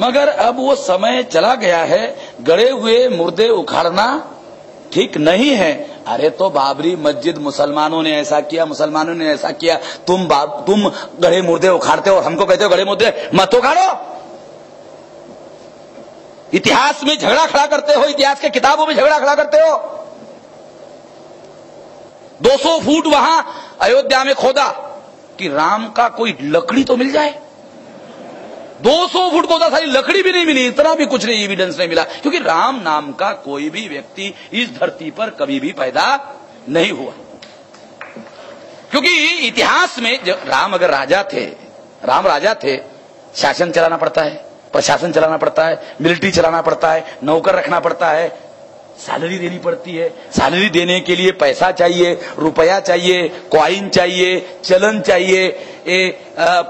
मगर अब वो समय चला गया है, गड़े हुए मुर्दे उखाड़ना ठीक नहीं है। अरे तो बाबरी मस्जिद मुसलमानों ने ऐसा किया, मुसलमानों ने ऐसा किया, तुम गड़े मुर्दे उखाड़ते हो और हमको कहते हो गड़े मुर्दे मत उखाड़ो। इतिहास में झगड़ा खड़ा करते हो, इतिहास के किताबों में झगड़ा खड़ा करते हो। 200 फुट वहां अयोध्या में खोदा कि राम का कोई लकड़ी तो मिल जाए। 200 फुट खोदा, सारी लकड़ी भी नहीं मिली, इतना भी कुछ नहीं, एविडेंस नहीं मिला, क्योंकि राम नाम का कोई भी व्यक्ति इस धरती पर कभी भी पैदा नहीं हुआ। क्योंकि इतिहास में जब राम अगर राजा थे, राम राजा थे, शासन चलाना पड़ता है, प्रशासन चलाना पड़ता है, मिलिट्री चलाना पड़ता है, नौकर रखना पड़ता है, सैलरी देनी पड़ती है। सैलरी देने के लिए पैसा चाहिए, रुपया चाहिए, कॉइन चाहिए, चलन चाहिए।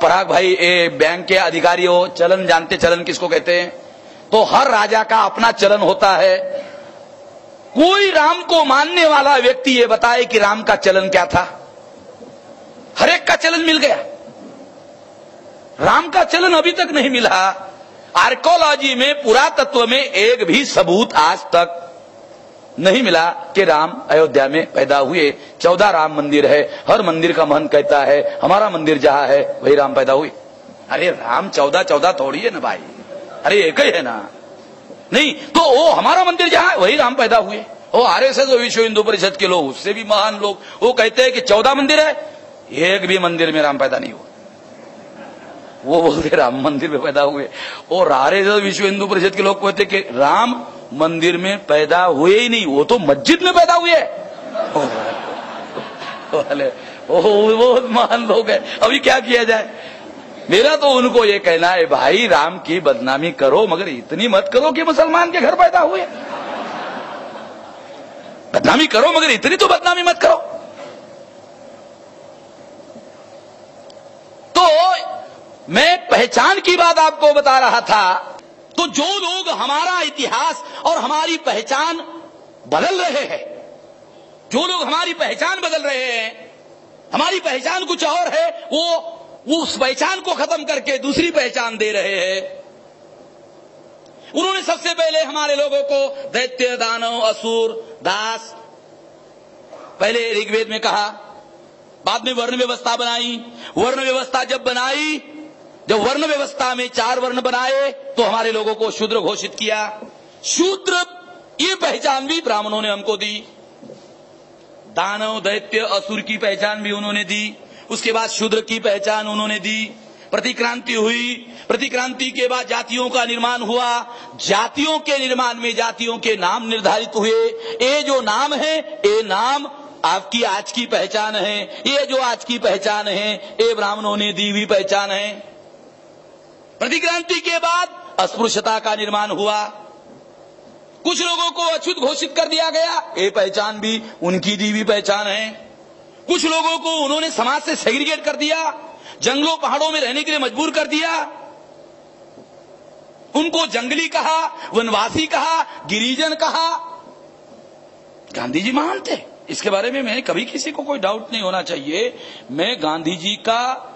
पराग भाई बैंक के अधिकारी हो, चलन जानते, चलन किसको कहते हैं? तो हर राजा का अपना चलन होता है। कोई राम को मानने वाला व्यक्ति ये बताए कि राम का चलन क्या था? हर एक का चलन मिल गया, राम का चलन अभी तक नहीं मिला। आर्कोलॉजी में, पुरातत्व में एक भी सबूत आज तक नहीं मिला कि राम अयोध्या में पैदा हुए। 14 राम मंदिर है, हर मंदिर का महंत कहता है हमारा मंदिर जहां है वही राम पैदा हुए। अरे राम 14 थोड़ी है ना भाई, अरे एक ही है ना। नहीं तो वो हमारा मंदिर जहां है वही राम पैदा हुए। वो आरएसएस और विश्व हिंदू परिषद के लोग, उससे भी महान लोग, वो कहते हैं कि 14 मंदिर है, एक भी मंदिर में राम पैदा नहीं हुआ। वो बोलते राम मंदिर में पैदा हुए। और आरएसएस विश्व हिंदू परिषद के लोग कहते कि राम मंदिर में पैदा हुए ही नहीं, वो तो मस्जिद में पैदा हुए। वो महान लोग हैं। अभी क्या किया जाए? मेरा तो उनको ये कहना है, भाई राम की बदनामी करो मगर इतनी मत करो कि मुसलमान के घर पैदा हुए। बदनामी करो मगर इतनी तो बदनामी मत करो। तो मैं पहचान की बात आपको बता रहा था। तो जो लोग हमारा इतिहास और हमारी पहचान बदल रहे हैं, जो लोग हमारी पहचान बदल रहे हैं, हमारी पहचान कुछ और है, वो उस पहचान को खत्म करके दूसरी पहचान दे रहे हैं। उन्होंने सबसे पहले हमारे लोगों को दैत्य, दानव, असुर, दास, पहले ऋग्वेद में कहा, बाद में वर्ण व्यवस्था बनाई। वर्ण व्यवस्था जब बनाई, जब वर्ण व्यवस्था में 4 वर्ण बनाए तो हमारे लोगों को शूद्र घोषित किया। शूद्र ये पहचान भी ब्राह्मणों ने हमको दी। दानव, दैत्य, असुर की पहचान भी उन्होंने दी। उसके बाद शूद्र की पहचान उन्होंने दी। प्रतिक्रांति हुई, प्रतिक्रांति के बाद जातियों का निर्माण हुआ। जातियों के निर्माण में जातियों के नाम निर्धारित हुए। ये जो नाम है, ये नाम आपकी आज की पहचान है। ये जो आज की पहचान है, ये ब्राह्मणों ने दी हुई पहचान है। प्रतिक्रांति के बाद अस्पृश्यता का निर्माण हुआ। कुछ लोगों को अछूत घोषित कर दिया गया, ये पहचान भी उनकी दी हुई पहचान है। कुछ लोगों को उन्होंने समाज से सेग्रीगेट कर दिया, जंगलों पहाड़ों में रहने के लिए मजबूर कर दिया। उनको जंगली कहा, वनवासी कहा, गिरिजन कहा। गांधी जी महान थे, इसके बारे में मैं कभी किसी को कोई डाउट नहीं होना चाहिए। मैं गांधी जी का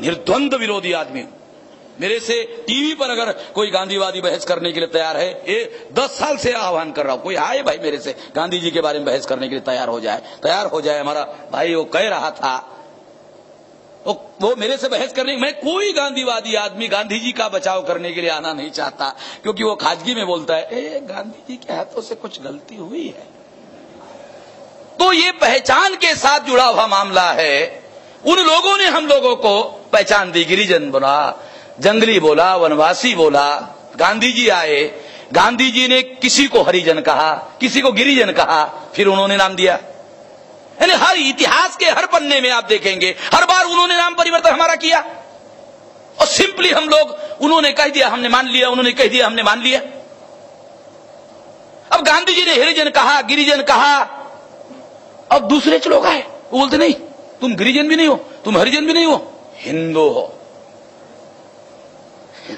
निर्द्वंद विरोधी आदमी हूं। मेरे से टीवी पर अगर कोई गांधीवादी बहस करने के लिए तैयार है, ये 10 साल से आह्वान कर रहा हूं, कोई आए भाई मेरे से गांधी जी के बारे में बहस करने के लिए तैयार हो जाए। हमारा भाई वो कह रहा था, वो मेरे से बहस करने, मैं कोई गांधीवादी आदमी गांधी जी का बचाव करने के लिए आना नहीं चाहता, क्योंकि वो खाजगी में बोलता है गांधी जी के हाथों से कुछ गलती हुई है। तो ये पहचान के साथ जुड़ा हुआ मामला है। उन लोगों ने हम लोगों को पहचान दी, गिरिजन बोला, जंगली बोला, वनवासी बोला। गांधी जी आए, गांधी जी ने किसी को हरिजन कहा, किसी को गिरिजन कहा, फिर उन्होंने नाम दिया। यानी हर इतिहास के हर पन्ने में आप देखेंगे, हर बार उन्होंने नाम परिवर्तन हमारा किया। और सिंपली हम लोग, उन्होंने कह दिया हमने मान लिया, उन्होंने कह दिया हमने मान लिया। अब गांधी जी ने हरिजन कहा, गिरिजन कहा, अब दूसरे लोग आए, वो बोलते नहीं तुम गिरिजन भी नहीं हो, तुम हरिजन भी नहीं हो, हिंदू हो।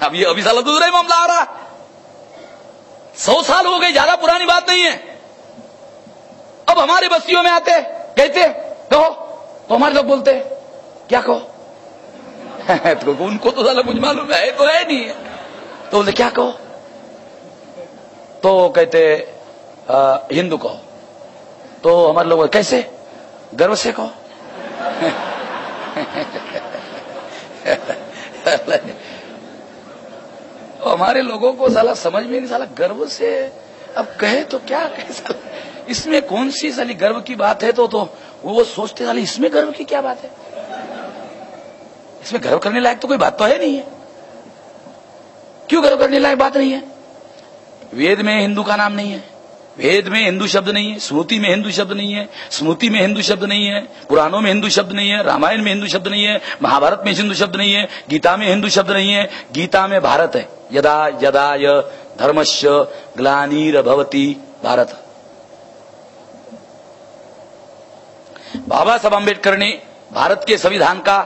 अब ये अभी साला दूसरा ही मामला आ रहा। 100 साल हो गए, ज्यादा पुरानी बात नहीं है। अब हमारे बस्तियों में आते कहते कहो, तो हमारे लोग बोलते क्या कहो? तो उनको तो साला कुछ मालूम है तो है नहीं है। तो बोले क्या कहो? तो कहते हिंदू कहो। तो हमारे लोग कैसे? गर्व से कहो। हमारे लोगों को साला समझ में नहीं, साला गर्व से अब कहे तो क्या कहे साला, इसमें कौन सी साली गर्व की बात है? तो वो सोचते साले इसमें गर्व की क्या बात है? इसमें गर्व करने लायक तो कोई बात तो है नहीं है। क्यों गर्व करने लायक बात नहीं है? वेद में हिंदू का नाम नहीं है, वेद में हिंदू शब्द नहीं है, श्रुति में हिंदू शब्द नहीं है, स्मृति में हिंदू शब्द नहीं है, पुराणों में हिंदू शब्द नहीं है, रामायण में हिंदू शब्द नहीं है, महाभारत में हिंदू शब्द नहीं है, गीता में हिंदू शब्द नहीं है। गीता में भारत है। यदा यदा य धर्मस्य ग्लानिर्भवति भारत। बाबा साहब अम्बेडकर ने भारत के संविधान का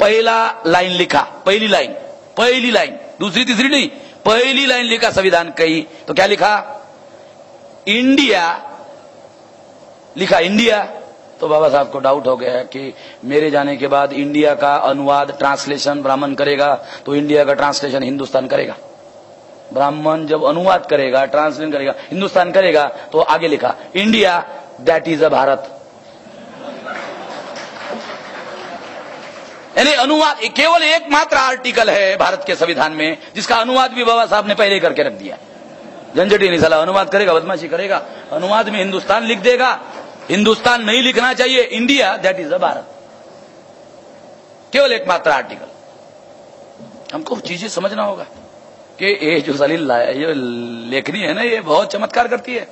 पहला लाइन लिखा, पहली लाइन, दूसरी तीसरी नहीं, पहली लाइन लिखा संविधान की। तो क्या लिखा? इंडिया लिखा, इंडिया। तो बाबा साहब को डाउट हो गया कि मेरे जाने के बाद इंडिया का अनुवाद ट्रांसलेशन ब्राह्मण करेगा तो इंडिया का ट्रांसलेशन हिंदुस्तान करेगा। ब्राह्मण जब अनुवाद करेगा, ट्रांसलेशन करेगा, हिंदुस्तान करेगा, तो आगे लिखा India that is a Bharat. यानी अनुवाद केवल एकमात्र आर्टिकल है भारत के संविधान में जिसका अनुवाद भी बाबा साहब ने पहले करके रख दिया। झंझट ही नहीं, साला अनुवाद करेगा, बदमाशी करेगा, अनुवाद में हिंदुस्तान लिख देगा। हिंदुस्तान नहीं लिखना चाहिए, India that is a Bharat, केवल एकमात्र आर्टिकल। हमको चीजें समझना होगा कि ये जो साली ये लेखनी है ना, ये बहुत चमत्कार करती है।